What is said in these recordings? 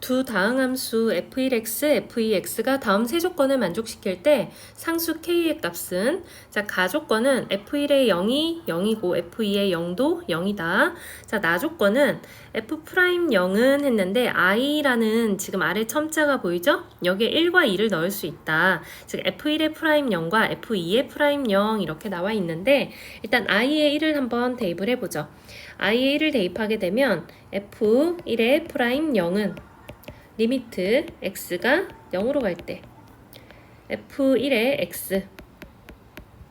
두 다응함수 f1x, f2x가 다음 세 조건을 만족시킬 때 상수 k의 값은 자 가조건은 f1의 0이 0이고 f2의 0도 0이다. 자 나조건은 f'0은 했는데 i라는 지금 아래 첨자가 보이죠? 여기에 1과 2를 넣을 수 있다. 즉 f1의 프라임 0과 f2의 프라임 0 이렇게 나와 있는데 일단 i의 1을 한번 대입을 해보죠. i의 1을 대입하게 되면 f1의 프라임 0은 리미트 x가 0으로 갈 때 f1의 x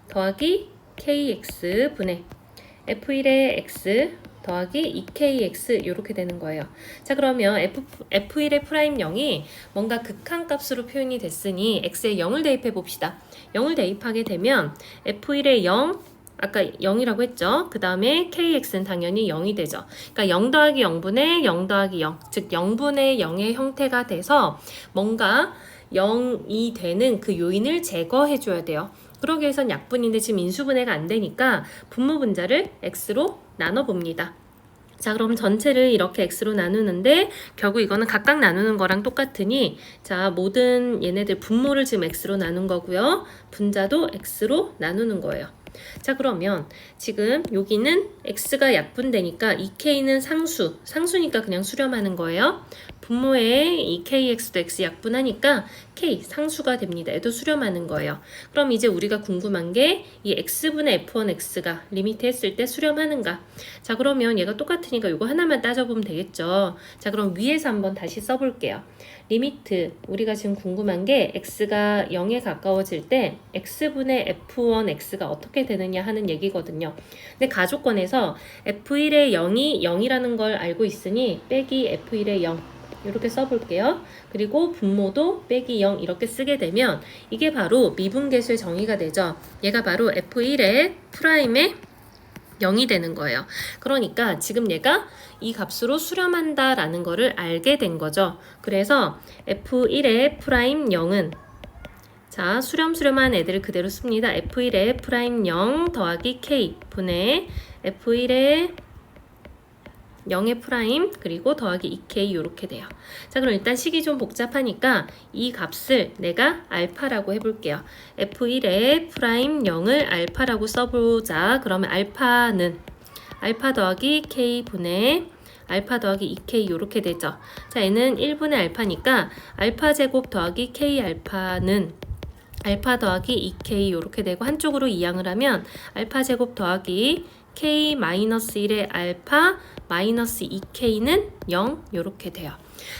더하기 kx 분의 f1의 x 더하기 2kx 이렇게 되는 거예요. 자 그러면 f1의 프라임 0이 뭔가 극한값으로 표현이 됐으니 x에 0을 대입해 봅시다. 0을 대입하게 되면 f1의 0 아까 0이라고 했죠. 그 다음에 kx는 당연히 0이 되죠. 그러니까 0 더하기 0분의 0 더하기 0, 즉 0분의 0의 형태가 돼서 뭔가 0이 되는 그 요인을 제거해 줘야 돼요. 그러기 위해선 약분인데 지금 인수분해가 안 되니까 분모분자를 x로 나눠봅니다. 자 그럼 전체를 이렇게 x로 나누는데 결국 이거는 각각 나누는 거랑 똑같으니 자 모든 얘네들 분모를 지금 x로 나눈 거고요. 분자도 x로 나누는 거예요. 자 그러면 지금 여기는 x가 약분되니까 2k는 상수니까 그냥 수렴하는 거예요. 분모에 이 kx도 x 약분하니까 k 상수가 됩니다. 얘도 수렴하는 거예요. 그럼 이제 우리가 궁금한 게 이 x분의 f1x가 리미트 했을 때 수렴하는가? 자 그러면 얘가 똑같으니까 이거 하나만 따져보면 되겠죠. 자 그럼 위에서 한번 다시 써볼게요. 리미트 우리가 지금 궁금한 게 x가 0에 가까워질 때 x분의 f1x가 어떻게 되느냐 하는 얘기거든요. 근데 가조건에서 f1의 0이 0이라는 걸 알고 있으니 빼기 f1의 0 이렇게 써볼게요. 그리고 분모도 빼기 0 이렇게 쓰게 되면 이게 바로 미분계수의 정의가 되죠. 얘가 바로 f1의 프라임의 0이 되는 거예요. 그러니까 지금 얘가 이 값으로 수렴한다 라는 거를 알게 된 거죠. 그래서 f1의 프라임 0은 자 수렴한 애들을 그대로 씁니다. f1의 프라임 0 더하기 k 분의 f1의 0의 프라임 그리고 더하기 2k 이렇게 돼요. 자 그럼 일단 식이 좀 복잡하니까 이 값을 내가 알파라고 해볼게요. f1의 프라임 0을 알파라고 써보자. 그러면 알파는 알파 더하기 k 분의 알파 더하기 2k 이렇게 되죠. 자 얘는 1분의 알파니까 알파 제곱 더하기 k 알파는 알파 더하기 2k 이렇게 되고 한쪽으로 이항을 하면 알파 제곱 더하기 k-1의 알파 마이너스 2k는 0 이렇게 돼요.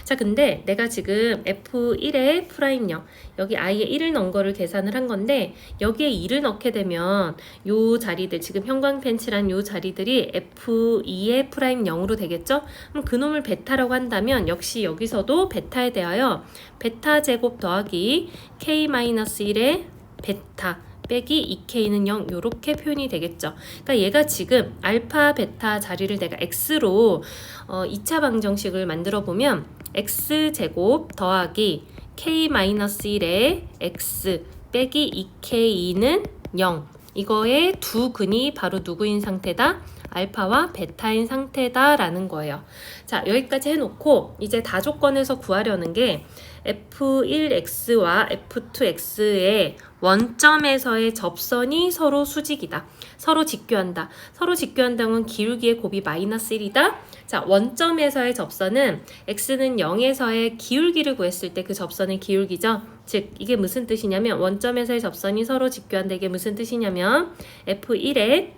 자 근데 내가 지금 f1의 프라임 0 여기 i에 1을 넣은 거를 계산을 한 건데 여기에 2를 넣게 되면 요 자리들 지금 형광펜 칠한 요 자리들이 f2의 프라임 0으로 되겠죠? 그럼 그놈을 베타라고 한다면 역시 여기서도 베타에 대하여 베타 제곱 더하기 k-1의 베타 빼기 2k는 0 이렇게 표현이 되겠죠. 그러니까 얘가 지금 알파 베타 자리를 내가 x로 2차 방정식을 만들어 보면 x제곱 더하기 k-1의 x 빼기 2k는 0 이거의 두 근이 바로 누구인 상태다? 알파와 베타인 상태다 라는 거예요. 자 여기까지 해놓고 이제 다조건에서 구하려는 게 f1x와 f2x의 원점에서의 접선이 서로 수직이다. 서로 직교한다. 서로 직교한다는 건 기울기의 곱이 마이너스 1이다. 자, 원점에서의 접선은 x는 0에서의 기울기를 구했을 때 그 접선의 기울기죠. 즉, 이게 무슨 뜻이냐면 원점에서의 접선이 서로 직교한다. 이게 무슨 뜻이냐면 f1의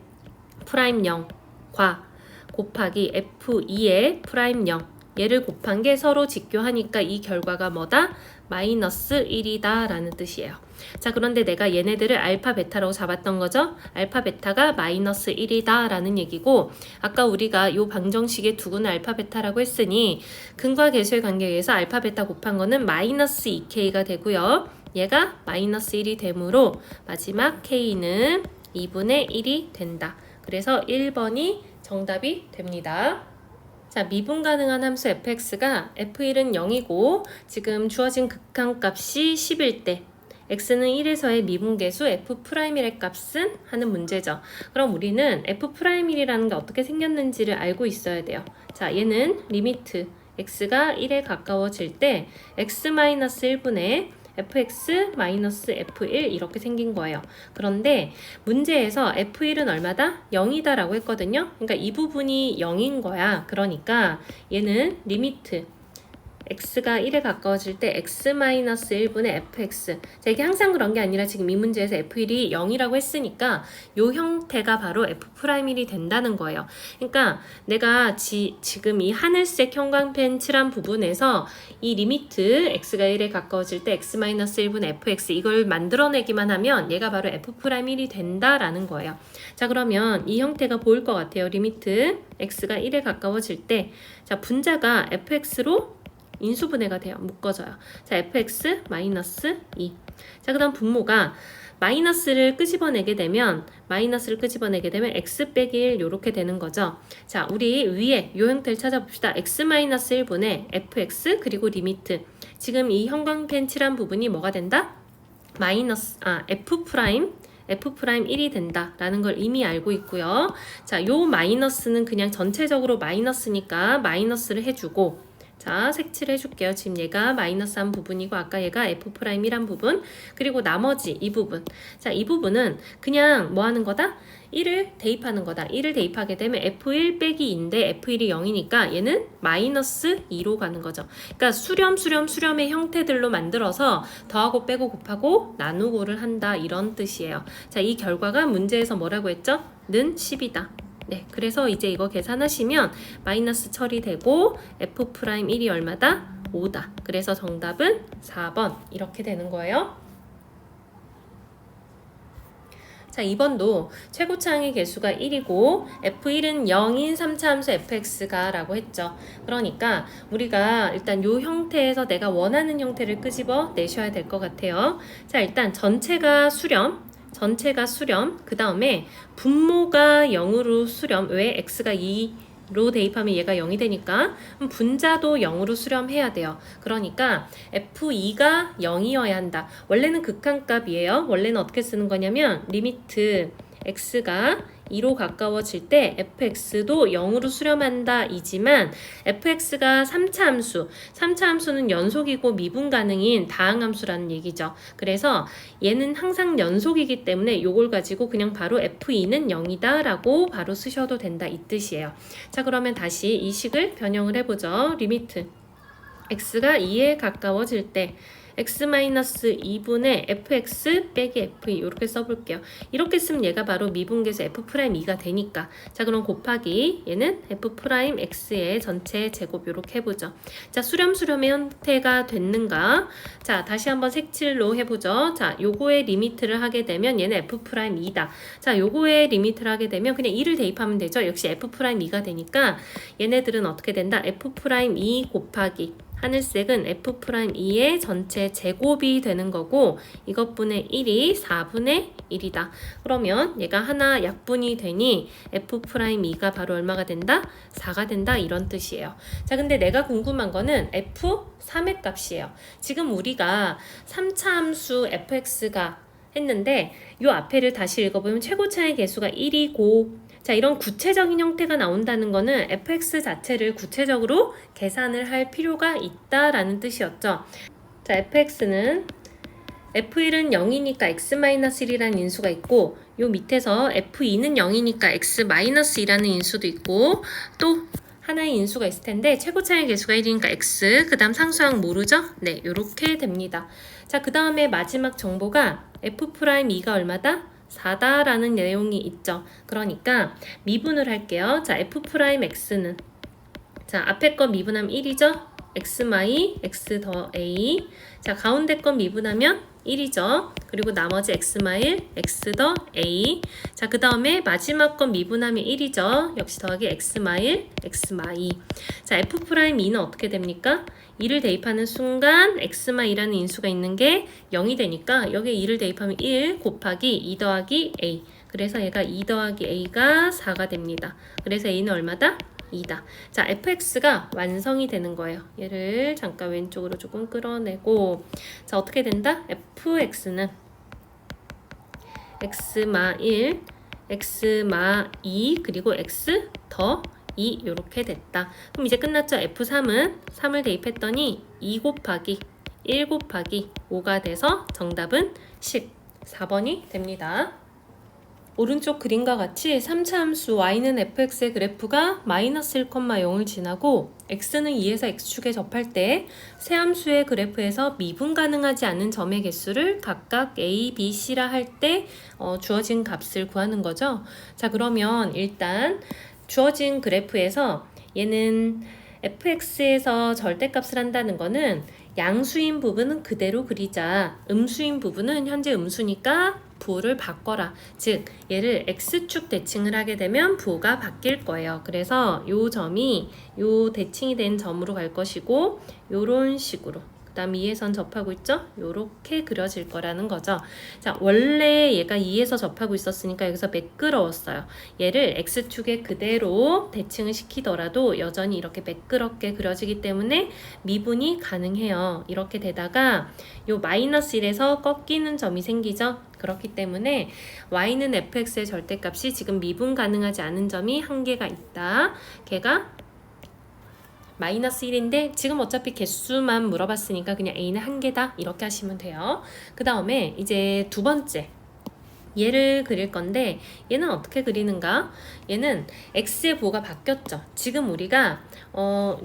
프라임 0과 곱하기 f2의 프라임 0 얘를 곱한 게 서로 직교하니까 이 결과가 뭐다? 마이너스 1이다 라는 뜻이에요. 자 그런데 내가 얘네들을 알파 베타라고 잡았던 거죠. 알파 베타가 마이너스 1이다 라는 얘기고 아까 우리가 요 방정식의 두 근을 알파 베타라고 했으니 근과 계수의 관계에 의해서 알파 베타 곱한 거는 마이너스 2k가 되고요. 얘가 마이너스 1이 되므로 마지막 k는 2분의 1이 된다. 그래서 1번이 정답이 됩니다. 자, 미분 가능한 함수 fx가 f1은 0이고 지금 주어진 극한값이 10일 때 x는 1에서의 미분계수 f'1의 값은 하는 문제죠. 그럼 우리는 f'1이라는 게 어떻게 생겼는지를 알고 있어야 돼요. 자, 얘는 리미트 x가 1에 가까워질 때 x-1분의 fx-f1 이렇게 생긴 거예요. 그런데 문제에서 f1은 얼마다? 0이다 라고 했거든요. 그러니까 이 부분이 0인 거야. 그러니까 얘는 리미트 x가 1에 가까워질 때 x-1분의 fx. 자, 이게 항상 그런 게 아니라 지금 이 문제에서 f1이 0이라고 했으니까 요 형태가 바로 f'1이 된다는 거예요. 그러니까 내가 지금 이 하늘색 형광펜 칠한 부분에서 이 리미트 x가 1에 가까워질 때 x-1분의 fx 이걸 만들어내기만 하면 얘가 바로 f'1이 된다라는 거예요. 자, 그러면 이 형태가 보일 것 같아요. 리미트 x가 1에 가까워질 때 자, 분자가 fx로 인수분해가 돼요. 묶어져요. 자, fx-2. 자, 그 다음 분모가 마이너스를 끄집어내게 되면 x 빼기 1 요렇게 되는 거죠. 자, 우리 위에 요 형태를 찾아봅시다. x-1분의 fx 그리고 리미트. 지금 이 형광펜 칠한 부분이 뭐가 된다? f'1이 된다라는 걸 이미 알고 있고요. 자, 요 마이너스는 그냥 전체적으로 마이너스니까 마이너스를 해주고 자, 색칠해 줄게요. 지금 얘가 마이너스 한 부분이고 아까 얘가 F'이란 부분 그리고 나머지 이 부분 자, 이 부분은 그냥 뭐 하는 거다? 1을 대입하는 거다. 1을 대입하게 되면 F1 빼기 2인데 F1이 0이니까 얘는 마이너스 2로 가는 거죠. 그러니까 수렴의 형태들로 만들어서 더하고 빼고 곱하고 나누고를 한다 이런 뜻이에요. 자, 이 결과가 문제에서 뭐라고 했죠? 는 10이다. 네, 그래서 이제 이거 계산하시면 마이너스 처리되고 F'1이 얼마다? 5다. 그래서 정답은 4번 이렇게 되는 거예요. 자, 2번도 최고차항의 개수가 1이고 F1은 0인 3차 함수 fx가 라고 했죠. 그러니까 우리가 일단 요 형태에서 내가 원하는 형태를 끄집어 내셔야 될 것 같아요. 자, 일단 전체가 수렴, 그 다음에 분모가 0으로 수렴. 왜? x가 2로 대입하면 얘가 0이 되니까 분자도 0으로 수렴해야 돼요. 그러니까 f2가 0이어야 한다. 원래는 극한값이에요. 원래는 어떻게 쓰는 거냐면 리미트 x가 2로 가까워질 때 fx도 0으로 수렴한다 이지만 fx가 3차 함수는 연속이고 미분 가능인 다항함수라는 얘기죠. 그래서 얘는 항상 연속이기 때문에 요걸 가지고 그냥 바로 f2는 0이다 라고 바로 쓰셔도 된다 이 뜻이에요. 자, 그러면 다시 이 식을 변형을 해보죠. 리미트 x가 2에 가까워질 때 x-2분의 fx 빼기 f2 이렇게 써볼게요. 이렇게 쓰면 얘가 바로 미분계수 f'2가 되니까 자, 그럼 곱하기 얘는 f'x의 전체 제곱 이렇게 해보죠. 자, 수렴의 형태가 됐는가? 자, 다시 한번 색칠로 해보죠. 자, 요거의 리미트를 하게 되면 얘는 f'2다. 자, 요거의 리미트를 하게 되면 그냥 2를 대입하면 되죠. 역시 f'2가 되니까 얘네들은 어떻게 된다? f'2 곱하기 하늘색은 f'2의 전체 제곱이 되는 거고 이것분의 1이 4분의 1이다. 그러면 얘가 하나 약분이 되니 f'2가 바로 얼마가 된다? 4가 된다 이런 뜻이에요. 자, 근데 내가 궁금한 거는 f3의 값이에요. 지금 우리가 3차 함수 fx가 했는데 요 앞에를 다시 읽어보면 최고차의 개수가 1이고 자, 이런 구체적인 형태가 나온다는 거는 fx 자체를 구체적으로 계산을 할 필요가 있다라는 뜻이었죠. 자, fx는 f1은 0이니까 x-1이라는 인수가 있고 요 밑에서 f2는 0이니까 x-2라는 인수도 있고 또 하나의 인수가 있을 텐데 최고차의 개수가 1이니까 x 그 다음 상수항 모르죠? 네, 요렇게 됩니다. 자, 그 다음에 마지막 정보가 f'2가 얼마다? 4다라는 내용이 있죠. 그러니까 미분을 할게요. 자, f'x는 자, 앞에 거 미분하면 1이죠. x 더 a. 자, 가운데 거 미분하면 1이죠. 그리고 나머지 x 더 a. 자, 그 다음에 마지막 건 미분하면 1이죠. 역시 더하기 x 자, f'2는 어떻게 됩니까? 2를 대입하는 순간 x라는 인수가 있는 게 0이 되니까 여기에 2를 대입하면 1 곱하기 2 더하기 a. 그래서 얘가 2 더하기 a가 4가 됩니다. 그래서 a는 얼마다? 2다. 자, fx가 완성이 되는 거예요. 얘를 잠깐 왼쪽으로 조금 끌어내고 자, 어떻게 된다? fx는 x-1, x-2 그리고 x 더 2 이렇게 됐다. 그럼 이제 끝났죠? F3은 3을 대입했더니 2 곱하기 1 곱하기 5가 돼서 정답은 10, 4번이 됩니다. 오른쪽 그림과 같이 3차 함수 y는 fx의 그래프가 마이너스 1,0을 지나고 x는 2에서 x축에 접할 때 세 함수의 그래프에서 미분 가능하지 않은 점의 개수를 각각 a, b, c라 할 때 주어진 값을 구하는 거죠. 자, 그러면 일단 주어진 그래프에서 얘는 fx에서 절대값을 한다는 거는 양수인 부분은 그대로 그리자. 음수인 부분은 현재 음수니까 부호를 바꿔라. 즉 얘를 x축 대칭을 하게 되면 부호가 바뀔 거예요. 그래서 요 점이 요 대칭이 된 점으로 갈 것이고 요런 식으로 그 다음 2에선 접하고 있죠? 요렇게 그려질 거라는 거죠. 자, 원래 얘가 2에서 접하고 있었으니까 여기서 매끄러웠어요. 얘를 x축에 그대로 대칭을 시키더라도 여전히 이렇게 매끄럽게 그려지기 때문에 미분이 가능해요. 이렇게 되다가 요 마이너스 1에서 꺾이는 점이 생기죠. 그렇기 때문에 y는 fx의 절대값이 지금 미분 가능하지 않은 점이 한 개가 있다. 걔가 마이너스 1인데 지금 어차피 개수만 물어봤으니까 그냥 a는 한 개다 이렇게 하시면 돼요. 그 다음에 이제 두 번째 얘를 그릴 건데 얘는 어떻게 그리는가? 얘는 x의 부호가 바뀌었죠. 지금 우리가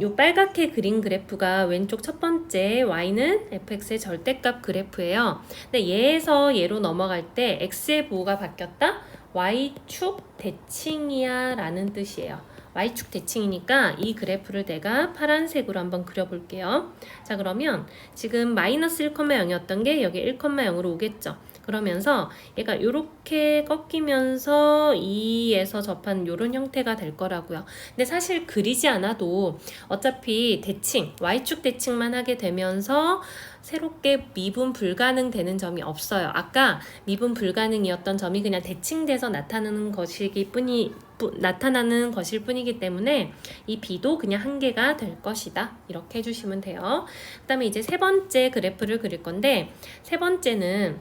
요 빨갛게 그린 그래프가 왼쪽 첫 번째 y는 fx의 절대값 그래프예요. 근데 얘에서 얘로 넘어갈 때 x의 부호가 바뀌었다? y축 대칭이야 라는 뜻이에요. y축 대칭이니까 이 그래프를 내가 파란색으로 한번 그려볼게요. 자, 그러면 지금 마이너스 1,0이었던 게 여기 1,0으로 오겠죠. 그러면서 얘가 이렇게 꺾이면서 2에서 접한 이런 형태가 될 거라고요. 근데 사실 그리지 않아도 어차피 대칭, y축 대칭만 하게 되면서 새롭게 미분 불가능 되는 점이 없어요. 아까 미분 불가능이었던 점이 그냥 대칭돼서 나타나는 것일 뿐이기 때문에 이 b도 그냥 한 개가 될 것이다. 이렇게 해주시면 돼요. 그 다음에 이제 세 번째 그래프를 그릴 건데 세 번째는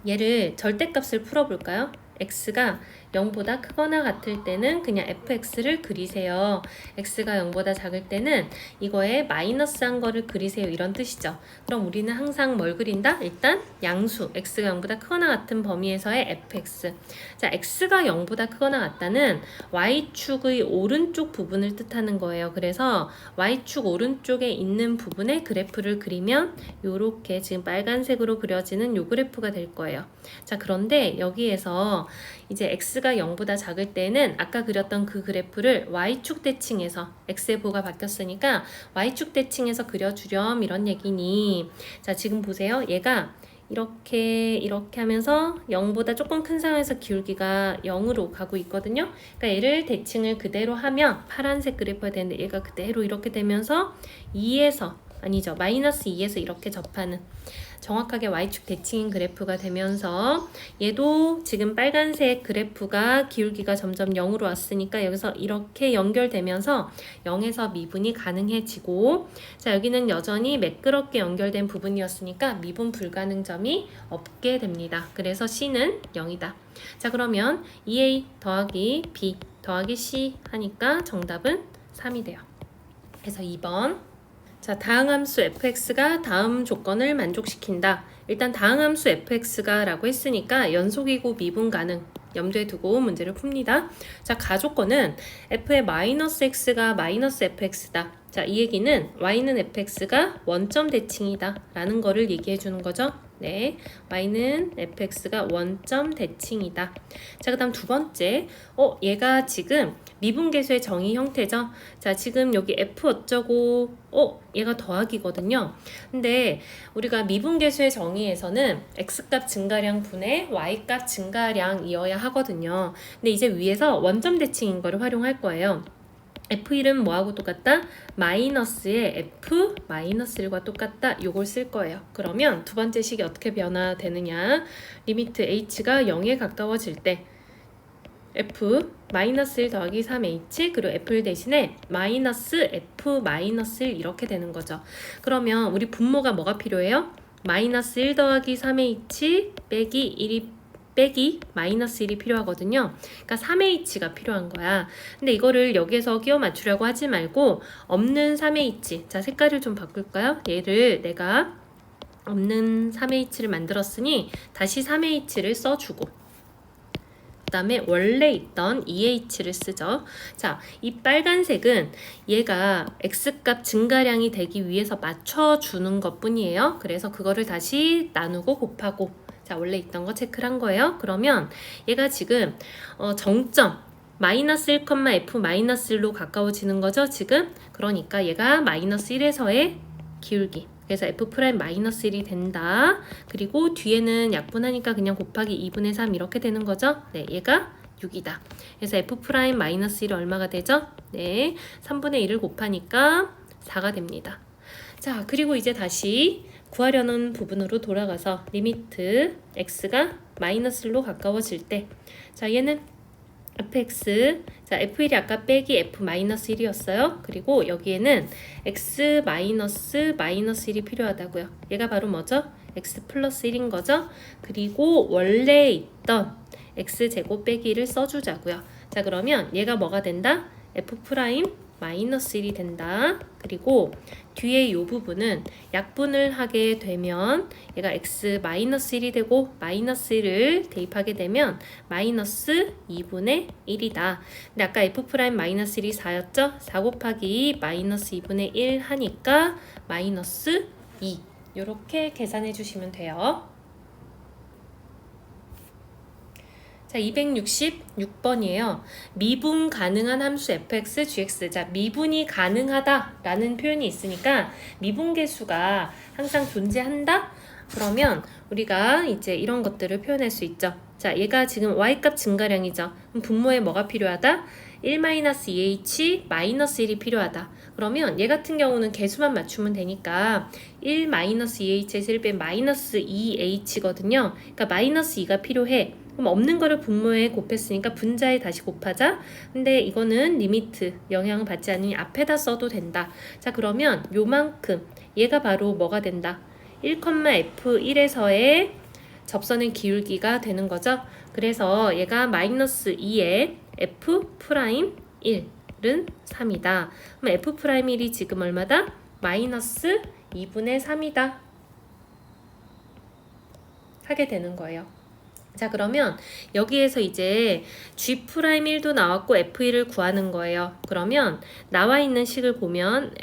얘를 절대값을 풀어볼까요? x가 0보다 크거나 같을 때는 그냥 fx를 그리세요. x가 0보다 작을 때는 이거에 마이너스한 거를 그리세요. 이런 뜻이죠. 그럼 우리는 항상 뭘 그린다? 일단 양수 x가 0보다 크거나 같은 범위에서의 fx. 자, x가 0보다 크거나 같다는 y축의 오른쪽 부분을 뜻하는 거예요. 그래서 y축 오른쪽에 있는 부분의 그래프를 그리면 요렇게 지금 빨간색으로 그려지는 요 그래프가 될 거예요. 자, 그런데 여기에서 이제 x가 0보다 작을 때는 아까 그렸던 그 그래프를 y축 대칭에서 x의 부호가 바뀌었으니까 y축 대칭에서 그려주렴 이런 얘기니. 자, 지금 보세요. 얘가 이렇게 하면서 0보다 조금 큰 상황에서 기울기가 0으로 가고 있거든요. 그러니까 얘를 대칭을 그대로 하면 파란색 그래프가 되는데 얘가 그대로 이렇게 되면서 2에서 아니죠. 마이너스 2에서 이렇게 접하는 정확하게 y축 대칭인 그래프가 되면서 얘도 지금 빨간색 그래프가 기울기가 점점 0으로 왔으니까 여기서 이렇게 연결되면서 0에서 미분이 가능해지고 자, 여기는 여전히 매끄럽게 연결된 부분이었으니까 미분 불가능 점이 없게 됩니다. 그래서 C는 0이다. 자, 그러면 2A 더하기 B 더하기 C 하니까 정답은 3이 돼요. 그래서 2번. 자, 다항함수 fx가 다음 조건을 만족시킨다. 일단 다항함수 fx가 라고 했으니까 연속이고 미분 가능 염두에 두고 문제를 풉니다. 자, 가조건은 f의 마이너스 x가 마이너스 fx다. 자, 이 얘기는 y는 fx가 원점 대칭이다 라는 거를 얘기해 주는 거죠. 네, y는 fx가 원점 대칭이다. 자, 그 다음 두 번째, 얘가 지금 미분계수의 정의 형태죠. 자, 지금 여기 f 어쩌고 얘가 더하기거든요. 근데 우리가 미분계수의 정의에서는 x값 증가량 분의 y값 증가량이어야 하거든요. 근데 이제 위에서 원점 대칭인 거를 활용할 거예요. f1은 뭐하고 똑같다? 마이너스의 f 마이너스 1과 똑같다. 요걸 쓸 거예요. 그러면 두 번째 식이 어떻게 변화되느냐? 리미트 h가 0에 가까워질 때 f 마이너스 1 더하기 3h 그리고 f를 대신에 마이너스 f 마이너스 1 이렇게 되는 거죠. 그러면 우리 분모가 뭐가 필요해요? 마이너스 1 더하기 3h 빼기 1이 빼기 마이너스 1이 필요하거든요. 그러니까 3H가 필요한 거야. 근데 이거를 여기에서 끼워 맞추려고 하지 말고 없는 3H, 자 색깔을 좀 바꿀까요? 얘를 내가 없는 3H를 만들었으니 다시 3H를 써주고 그 다음에 원래 있던 2H를 쓰죠. 자, 이 빨간색은 얘가 X값 증가량이 되기 위해서 맞춰주는 것 뿐이에요. 그래서 그거를 다시 나누고 곱하고 자, 원래 있던 거 체크를 한 거예요. 그러면 얘가 지금 정점 마이너스 1,f 마이너스 1로 가까워지는 거죠, 지금. 그러니까 얘가 마이너스 1에서의 기울기. 그래서 f 프라임 마이너스 1이 된다. 그리고 뒤에는 약분하니까 그냥 곱하기 2분의 3 이렇게 되는 거죠. 네, 얘가 6이다. 그래서 f 프라임 마이너스 1이 얼마가 되죠? 네, 3분의 1을 곱하니까 4가 됩니다. 자, 그리고 이제 다시 구하려는 부분으로 돌아가서 리미트 x가 마이너스 1로 가까워질 때, 자, 얘는 fx, 자, f1이 아까 빼기 f-1이었어요. 그리고 여기에는 x 마이너스 1이 필요하다고요. 얘가 바로 뭐죠? x 플러스 1인 거죠. 그리고 원래 있던 x제곱 빼기 1을 써주자고요. 자, 그러면 얘가 뭐가 된다? f 프라임 마이너스 1이 된다. 그리고 뒤에 이 부분은 약분을 하게 되면 얘가 x 마이너스 1이 되고 마이너스 1을 대입하게 되면 마이너스 2분의 1이다. 근데 아까 f 프라임 마이너스 1이 4였죠? 4 곱하기 마이너스 2분의 1 하니까 마이너스 2 이렇게 계산해 주시면 돼요. 자, 266번이에요. 미분 가능한 함수 fx, gx. 자, 미분이 가능하다라는 표현이 있으니까 미분계수가 항상 존재한다? 그러면 우리가 이제 이런 것들을 표현할 수 있죠. 자, 얘가 지금 y값 증가량이죠. 그럼 분모에 뭐가 필요하다? 1-2h 마이너스 1이 필요하다. 그러면 얘 같은 경우는 개수만 맞추면 되니까 1-2h에서 1 빼면 마이너스 2h거든요. 그러니까 마이너스 2가 필요해. 그럼 없는 거를 분모에 곱했으니까 분자에 다시 곱하자. 근데 이거는 리미트 영향 받지 않으니 앞에다 써도 된다. 자, 그러면 요만큼 얘가 바로 뭐가 된다? 1,f1에서의 접선의 기울기가 되는 거죠. 그래서 얘가 마이너스 2에 f 프라임 1은 3이다. 그럼 f 프라임 1이 지금 얼마다? 마이너스 2분의 3이다. 하게 되는 거예요. 자, 그러면 여기에서 이제 G'1도 나왔고 F1을 구하는 거예요. 그러면 나와 있는 식을 보면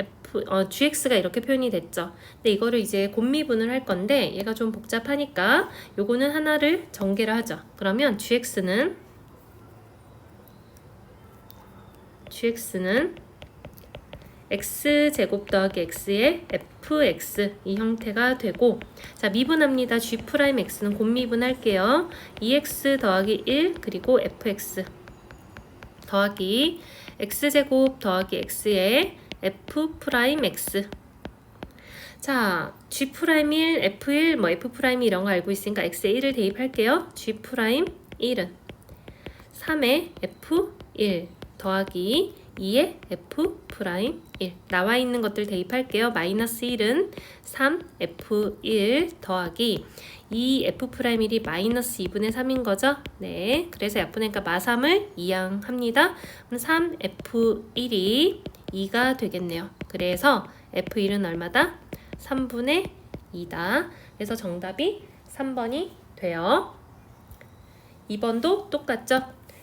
GX가 이렇게 표현이 됐죠. 근데 이거를 이제 곱미분을 할 건데 얘가 좀 복잡하니까 요거는 하나를 전개를 하죠. 그러면 GX는 x제곱 더하기 x의 fx 이 형태가 되고, 자, 미분합니다. g'x는 곱미분할게요. 2x 더하기 1 그리고 fx 더하기 x제곱 더하기 x의 f'x. 자, g'1, f1, f' 이런 거 알고 있으니까 x에 1을 대입할게요. g'1은 3의 f1 더하기 2의 f'1 나와 있는 것들 대입할게요. 마이너스 1은 3f1 더하기 2f'1이 마이너스 2분의 3인 거죠. 네, 그래서 약분하니까 마3을 이항합니다. 그럼 3f1이 2가 되겠네요. 그래서 f1은 얼마다? 3분의 2다. 그래서 정답이 3번이 돼요. 2번도 똑같죠?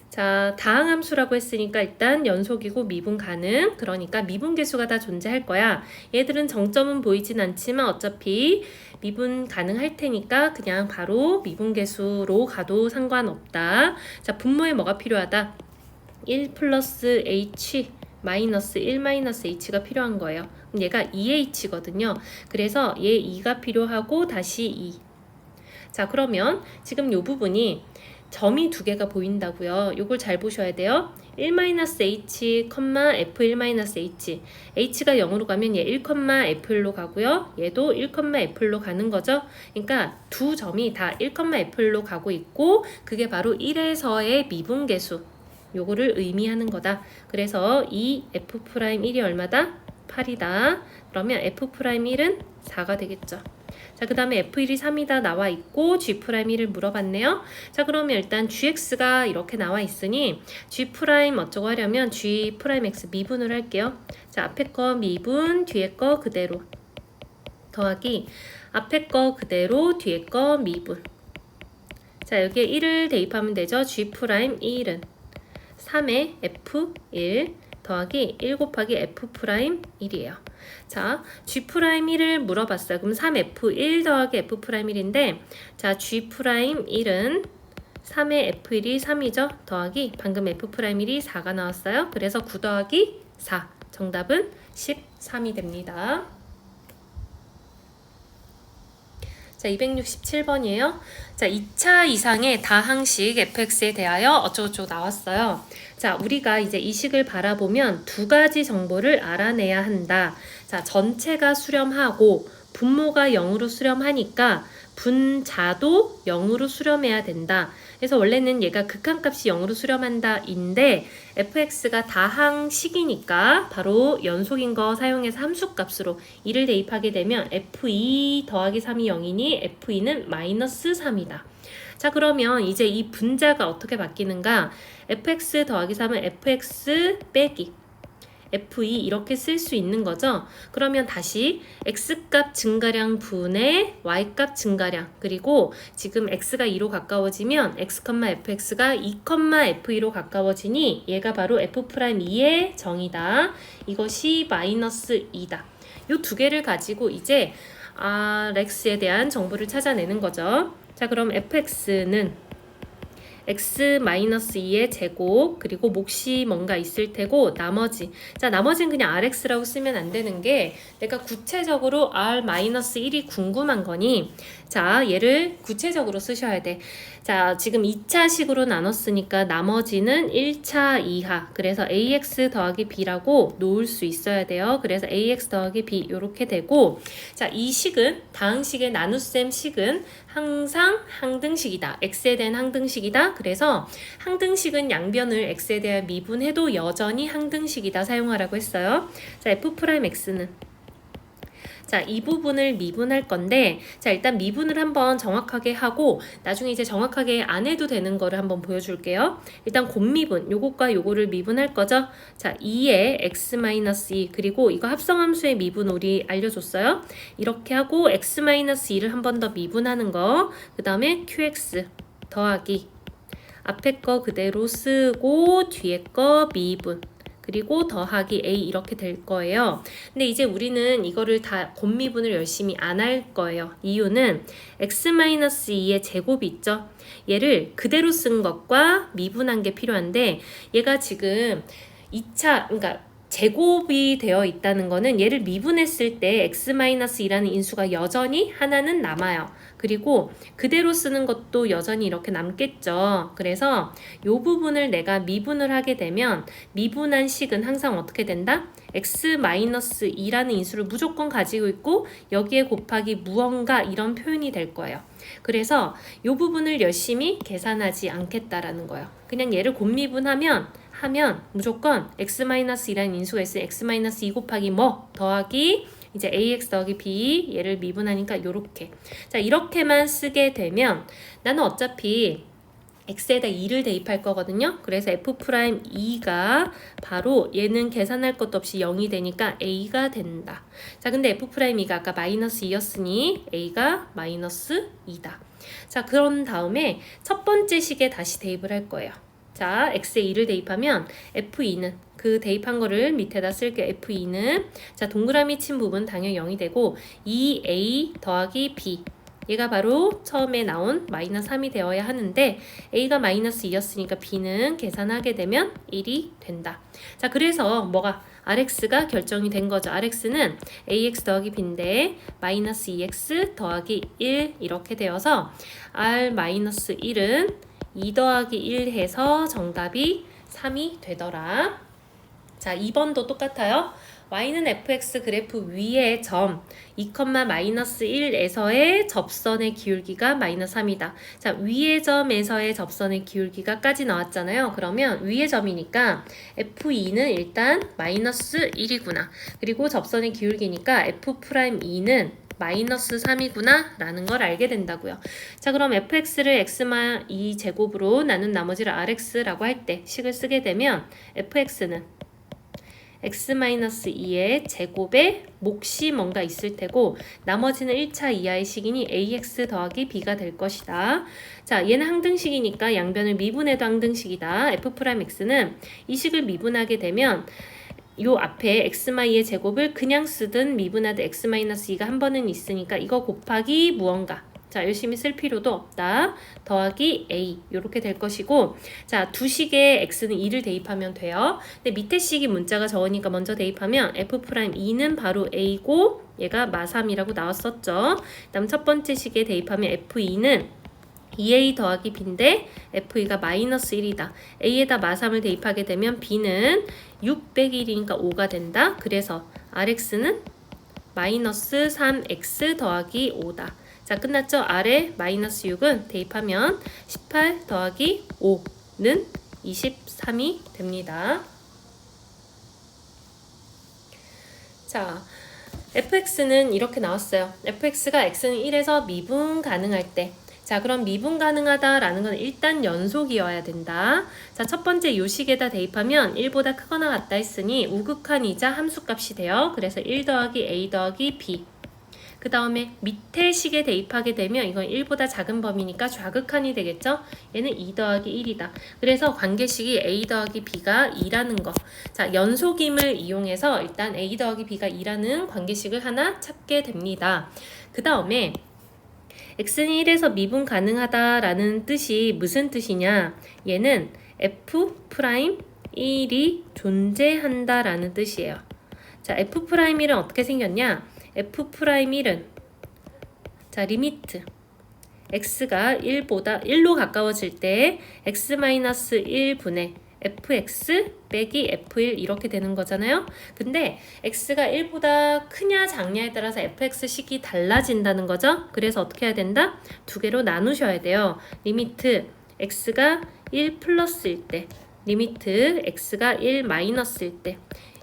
자, 다항함수라고 했으니까 일단 연속이고 미분 가능. 그러니까 미분계수가 다 존재할 거야. 얘들은 정점은 보이진 않지만 어차피 미분 가능할 테니까 그냥 바로 미분계수로 가도 상관없다. 자, 분모에 뭐가 필요하다? 1 플러스 h 마이너스 1 마이너스 h가 필요한 거예요. 그럼 얘가 2h거든요. 그래서 얘 2가 필요하고 다시 2. 자, 그러면 지금 요 부분이 점이 두 개가 보인다고요. 요걸 잘 보셔야 돼요. 1-h, f1-h. h가 0으로 가면 얘 1,f1로 가고요. 얘도 1,f1로 가는 거죠. 그러니까 두 점이 다 1,f1로 가고 있고 그게 바로 1에서의 미분계수. 요거를 의미하는 거다. 그래서 이 f'1이 얼마다? 8이다. 그러면 f'1은 4가 되겠죠. 자, 그 다음에 F1이 3이다 나와 있고 G'1을 물어봤네요. 자, 그러면 일단 GX가 이렇게 나와 있으니 G' 어쩌고 하려면 G'X 미분을 할게요. 자, 앞에 거 미분, 뒤에 거 그대로 더하기 앞에 거 그대로 뒤에 거 미분. 자, 여기에 1을 대입하면 되죠. G'1은 3의 F1 더하기 1 곱하기 F'1이에요. 자, G'1을 물어봤어요. 그럼 3F1 더하기 F'1인데 자, G'1은 3의 F1이 3이죠. 더하기 방금 F'1이 4가 나왔어요. 그래서 9 더하기 4. 정답은 13이 됩니다. 자, 267번이에요. 자, 2차 이상의 다항식 fx에 대하여 어쩌고저쩌고 나왔어요. 자, 우리가 이제 이 식을 바라보면 두 가지 정보를 알아내야 한다. 자, 전체가 수렴하고 분모가 0으로 수렴하니까 분자도 0으로 수렴해야 된다. 그래서 원래는 얘가 극한값이 0으로 수렴한다 인데 fx가 다항식이니까 바로 연속인 거 사용해서 함수값으로 2를 대입하게 되면 f2 더하기 3이 0이니 f2는 마이너스 3이다. 자, 그러면 이제 이 분자가 어떻게 바뀌는가? fx 더하기 3은 fx 빼기 f2 이렇게 쓸 수 있는 거죠. 그러면 다시 x값 증가량 분의 y값 증가량, 그리고 지금 x가 2로 가까워지면 x, fx가 2, f2로 가까워지니 얘가 바로 f'2의 정이다. 이것이 마이너스 2다. 이 두 개를 가지고 이제 Rx에 대한 정보를 찾아내는 거죠. 자, 그럼 fx는 x-2의 제곱, 그리고 몫이 뭔가 있을 테고 나머지, 자, 나머지는 그냥 rx라고 쓰면 안 되는 게 내가 구체적으로 r-1이 궁금한 거니 자, 얘를 구체적으로 쓰셔야 돼. 자, 지금 2차식으로 나눴으니까 나머지는 1차 이하, 그래서 ax 더하기 b라고 놓을 수 있어야 돼요. 그래서 ax 더하기 b 이렇게 되고, 자, 이 식은 다항식의 나눗셈 식은 항상 항등식이다. x에 대한 항등식이다. 그래서 항등식은 양변을 x에 대한 미분해도 여전히 항등식이다 사용하라고 했어요. 자, f'x는 자, 이 부분을 미분할 건데, 자, 일단 미분을 한번 정확하게 하고 나중에 이제 정확하게 안 해도 되는 거를 한번 보여줄게요. 일단 곱미분, 요것과 요거를 미분할 거죠. 자, 2의 x-2 그리고 이거 합성함수의 미분 우리 알려줬어요. 이렇게 하고 x-2를 한 번 더 미분하는 거, 그 다음에 qx 더하기 앞에 거 그대로 쓰고 뒤에 거 미분, 그리고 더하기 a 이렇게 될 거예요. 근데 이제 우리는 이거를 다 곱미분을 열심히 안 할 거예요. 이유는 x-2의 제곱이 있죠. 얘를 그대로 쓴 것과 미분한 게 필요한데 얘가 지금 2차, 그러니까 제곱이 되어 있다는 거는 얘를 미분했을 때 x-2라는 인수가 여전히 하나는 남아요. 그리고 그대로 쓰는 것도 여전히 이렇게 남겠죠. 그래서 이 부분을 내가 미분을 하게 되면 미분한 식은 항상 어떻게 된다? x-2라는 인수를 무조건 가지고 있고 여기에 곱하기 무언가 이런 표현이 될 거예요. 그래서 이 부분을 열심히 계산하지 않겠다라는 거예요. 그냥 얘를 곱미분하면 무조건 x-2라는 인수가 있으니 x-2 곱하기 뭐 더하기 이제 ax 더하기 b 얘를 미분하니까 요렇게. 자, 이렇게만 쓰게 되면 나는 어차피 x에다 2를 대입할 거거든요. 그래서 f'2가 바로 얘는 계산할 것도 없이 0이 되니까 a가 된다. 자, 근데 f'2가 아까 마이너스 2였으니 a가 마이너스 2다. 자, 그런 다음에 첫 번째 식에 다시 대입을 할 거예요. 자, x에 2를 대입하면 f2는 그 대입한 거를 밑에다 쓸게요. f2는 자, 동그라미 친 부분 당연히 0이 되고 2a 더하기 b 얘가 바로 처음에 나온 마이너스 3이 되어야 하는데 a가 마이너스 2였으니까 b는 계산하게 되면 1이 된다. 자, 그래서 뭐가 rx가 결정이 된 거죠. rx는 ax 더하기 b인데 마이너스 2x 더하기 1 이렇게 되어서 r 마이너스 1은 2 더하기 1 해서 정답이 3이 되더라. 자, 2번도 똑같아요. y는 fx 그래프 위의 점 2,-1에서의 접선의 기울기가 마이너스 3이다. 자, 위의 점에서의 접선의 기울기가까지 나왔잖아요. 그러면 위의 점이니까 f2는 일단 마이너스 1이구나. 그리고 접선의 기울기니까 f'2는 마이너스 3이구나 라는 걸 알게 된다고요. 자, 그럼 fx를 x-2 제곱으로 나눈 나머지를 rx라고 할 때 식을 쓰게 되면 fx는 x-2의 제곱에 몫이 뭔가 있을 테고 나머지는 1차 이하의 식이니 ax 더하기 b가 될 것이다. 자, 얘는 항등식이니까 양변을 미분해도 항등식이다. f'x는 이 식을 미분하게 되면 요 앞에 x-의 제곱을 그냥 쓰든 미분하듯 x-2가 한 번은 있으니까 이거 곱하기 무언가. 자, 열심히 쓸 필요도 없다. 더하기 a 이렇게 될 것이고, 자, 두 식에 x는 2를 대입하면 돼요. 근데 밑에 식이 문자가 적으니까 먼저 대입하면 f'2는 바로 a고 얘가 마3이라고 나왔었죠. 그다음 첫 번째 식에 대입하면 f2는 2a 더하기 b인데 f2가 마이너스 1이다. a에다 마3을 대입하게 되면 b는 6 빼기 1이니까 5가 된다. 그래서 rx는 마이너스 3x 더하기 5다. 자, 끝났죠? 아래 마이너스 6은 대입하면 18 더하기 5는 23이 됩니다. 자, fx는 이렇게 나왔어요. fx가 x는 1에서 미분 가능할 때. 자, 그럼 미분 가능하다라는 건 일단 연속이어야 된다. 자, 첫 번째 요식에다 대입하면 1보다 크거나 같다 했으니 우극한이자 함수값이 돼요. 그래서 1 더하기 a 더하기 b. 그 다음에 밑에 식에 대입하게 되면 이건 1보다 작은 범위니까 좌극한이 되겠죠? 얘는 2 더하기 1이다. 그래서 관계식이 a 더하기 b가 2라는 거. 자, 연속임을 이용해서 일단 a 더하기 b가 2라는 관계식을 하나 찾게 됩니다. 그 다음에 x는 1에서 미분 가능하다라는 뜻이 무슨 뜻이냐? 얘는 f'1이 존재한다라는 뜻이에요. 자, f'1은 어떻게 생겼냐? f'1은 자, 리미트 x가 1로 가까워질 때 x-1분의 fx 빼기 f1 이렇게 되는 거잖아요. 근데 x가 1보다 크냐 작냐에 따라서 fx식이 달라진다는 거죠. 그래서 어떻게 해야 된다? 두 개로 나누셔야 돼요. 리미트 x가 1 플러스일 때, 리미트 x가 1 마이너스일 때.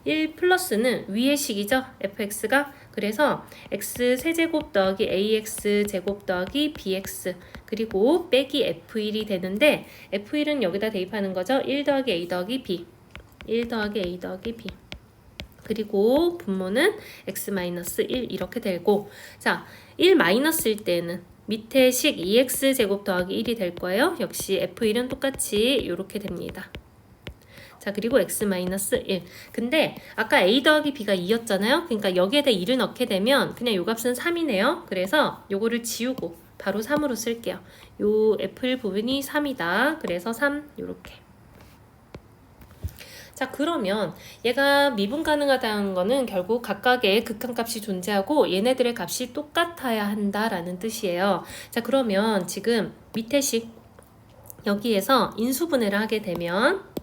1 플러스는 위의 식이죠. fx가. 그래서 x 세제곱 더하기 ax 제곱 더하기 bx 그리고 빼기 f1이 되는데 f1은 여기다 대입하는 거죠. 1 더하기 a 더하기 b 1 더하기 a 더하기 b 그리고 분모는 x-1 이렇게 되고, 자, 1 마이너스일 때는 밑에 식 2x 제곱 더하기 1이 될 거예요. 역시 f1은 똑같이 이렇게 됩니다. 자, 그리고 x-1. 근데 아까 a 더하기 b가 2였잖아요. 그러니까 여기에다 2를 넣게 되면 그냥 요 값은 3이네요. 그래서 요거를 지우고 바로 3으로 쓸게요. 요 f1 부분이 3이다. 그래서 3 요렇게. 자, 그러면 얘가 미분 가능하다는 거는 결국 각각의 극한값이 존재하고 얘네들의 값이 똑같아야 한다라는 뜻이에요. 자, 그러면 지금 밑에 식 여기에서 인수분해를 하게 되면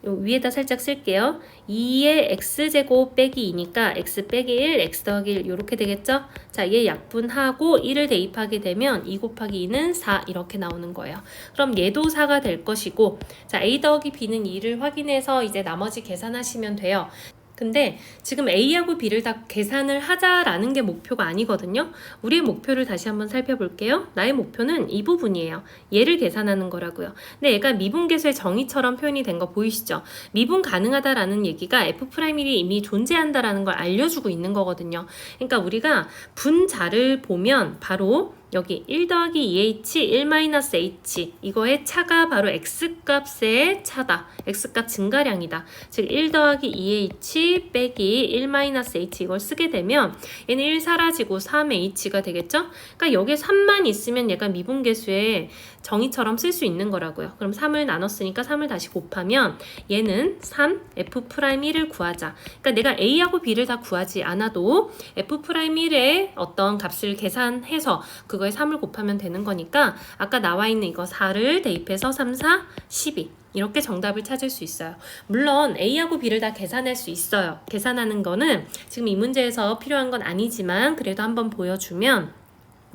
위에다 살짝 쓸게요. 2의 x제곱 빼기 2니까 x 빼기 1, x 더하기 1 이렇게 되겠죠? 자, 얘 약분하고 1을 대입하게 되면 2 곱하기 2는 4 이렇게 나오는 거예요. 그럼 얘도 4가 될 것이고, 자, a 더하기 b는 2를 확인해서 이제 나머지 계산하시면 돼요. 근데 지금 A하고 B를 다 계산을 하자라는 게 목표가 아니거든요. 우리의 목표를 다시 한번 살펴볼게요. 나의 목표는 이 부분이에요. 얘를 계산하는 거라고요. 근데 얘가 미분계수의 정의처럼 표현이 된 거 보이시죠? 미분 가능하다라는 얘기가 F'이 이미 존재한다라는 걸 알려주고 있는 거거든요. 그러니까 우리가 분자를 보면 바로 여기 1 더하기 2h, 1-h 이거의 차가 바로 x값의 차다. x값 증가량이다. 즉 1 더하기 2h 빼기 1-h 이걸 쓰게 되면 얘는 1 사라지고 3h가 되겠죠? 그러니까 여기에 3만 있으면 얘가 미분계수의 정의처럼 쓸 수 있는 거라고요. 그럼 3을 나눴으니까 3을 다시 곱하면 얘는 3, F'1을 구하자. 그러니까 내가 A하고 B를 다 구하지 않아도 F'1의 어떤 값을 계산해서 그거에 3을 곱하면 되는 거니까 아까 나와 있는 이거 4를 대입해서 3, 4, 12 이렇게 정답을 찾을 수 있어요. 물론 A하고 B를 다 계산할 수 있어요. 계산하는 거는 지금 이 문제에서 필요한 건 아니지만 그래도 한번 보여주면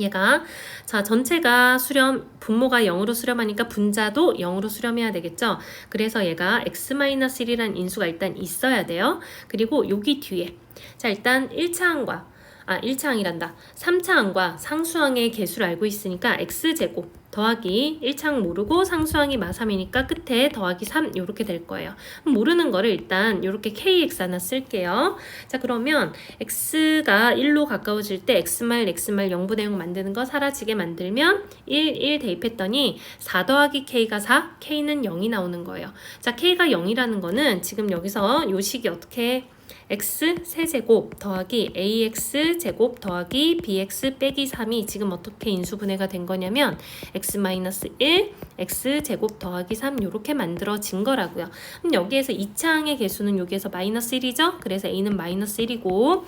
얘가 자 전체가 수렴 분모가 0으로 수렴하니까 분자도 0으로 수렴해야 되겠죠. 그래서 얘가 x-1이라는 인수가 일단 있어야 돼요. 그리고 여기 뒤에 자 일단 1차항과 1차항이란다. 3차항과 상수항의 개수를 알고 있으니까 x제곱 더하기 1차항 모르고 상수항이 마3이니까 끝에 더하기 3 이렇게 될 거예요. 모르는 거를 일단 이렇게 kx 하나 쓸게요. 자, 그러면 x가 1로 가까워질 때 x말 0분의 0 만드는 거 사라지게 만들면 1 대입했더니 4 더하기 k가 4, k는 0이 나오는 거예요. 자, k가 0이라는 거는 지금 여기서 요 식이 어떻게 x 세제곱 더하기 ax 제곱 더하기 bx 빼기 3이 지금 어떻게 인수분해가 된 거냐면 x-1 x 제곱 더하기 3 이렇게 만들어진 거라고요. 그럼 여기에서 2차항의 개수는 여기에서 -1이죠. 그래서 a는 -1이고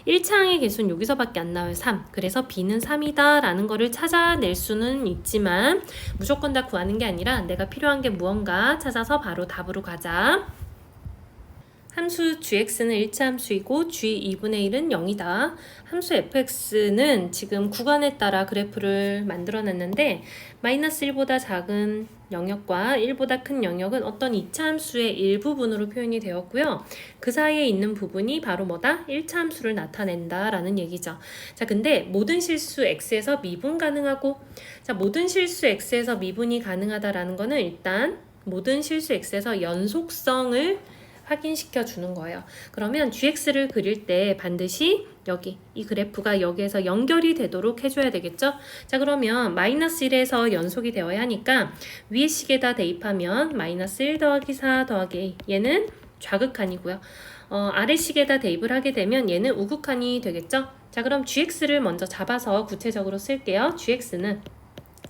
1차항의 개수는 여기서밖에 안 나와요. 3. 그래서 b는 3이다 라는 거를 찾아낼 수는 있지만 무조건 다 구하는 게 아니라 내가 필요한 게 무언가 찾아서 바로 답으로 가자. 함수 gx는 1차 함수이고 g 2분의 1은 0이다. 함수 fx는 지금 구간에 따라 그래프를 만들어 놨는데 -1보다 작은 영역과 1보다 큰 영역은 어떤 2차 함수의 일부분으로 표현이 되었고요. 그 사이에 있는 부분이 바로 뭐다? 1차 함수를 나타낸다 라는 얘기죠. 자, 근데 모든 실수 x에서 미분 가능하고, 자, 모든 실수 x에서 미분이 가능하다라는 거는 일단 모든 실수 x에서 연속성을 확인시켜 주는 거예요. 그러면 gx를 그릴 때 반드시 여기 이 그래프가 여기에서 연결이 되도록 해줘야 되겠죠. 자, 그러면 -1에서 연속이 되어야 하니까 위의 식에다 대입하면 -1 더하기 4 더하기 a, 얘는 좌극한이고요. 아래 식에다 대입을 하게 되면 얘는 우극한이 되겠죠. 자, 그럼 gx를 먼저 잡아서 구체적으로 쓸게요. gx는